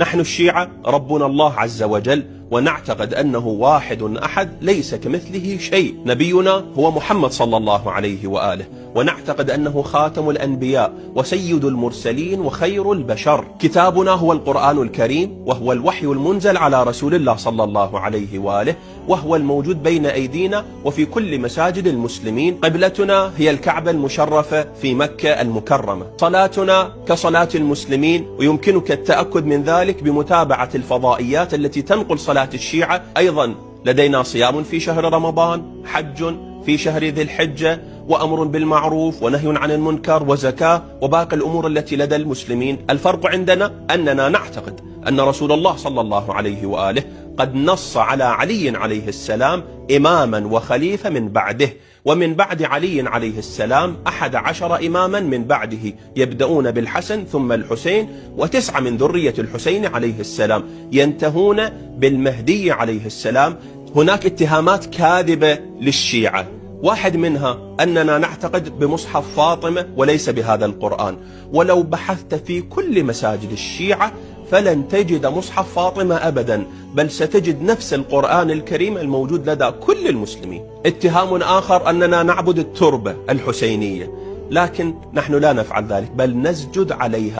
نحن الشيعة ربنا الله عز وجل، ونعتقد أنه واحد أحد ليس كمثله شيء. نبينا هو محمد صلى الله عليه وآله، ونعتقد أنه خاتم الأنبياء وسيد المرسلين وخير البشر. كتابنا هو القرآن الكريم، وهو الوحي المنزل على رسول الله صلى الله عليه وآله، وهو الموجود بين أيدينا وفي كل مساجد المسلمين. قبلتنا هي الكعبة المشرفة في مكة المكرمة. صلاتنا كصلاة المسلمين، ويمكنك التأكد من ذلك بمتابعة الفضائيات التي تنقل صلاة الشيعة. أيضا لدينا صيام في شهر رمضان، حج في شهر ذي الحجة، وأمر بالمعروف ونهي عن المنكر، وزكاة، وباقي الأمور التي لدى المسلمين. الفرق عندنا أننا نعتقد أن رسول الله صلى الله عليه وآله قد نص على علي عليه السلام إماما وخليفة من بعده، ومن بعد علي عليه السلام 11 إماما من بعده، يبدأون بالحسن ثم الحسين، و9 من ذرية الحسين عليه السلام، ينتهون بالمهدي عليه السلام. هناك اتهامات كاذبة للشيعة، واحد منها أننا نعتقد بمصحف فاطمة وليس بهذا القرآن. ولو بحثت في كل مساجد الشيعة فلن تجد مصحف فاطمة أبدا، بل ستجد نفس القرآن الكريم الموجود لدى كل المسلمين. اتهام آخر أننا نعبد التربة الحسينية، لكن نحن لا نفعل ذلك، بل نسجد عليها.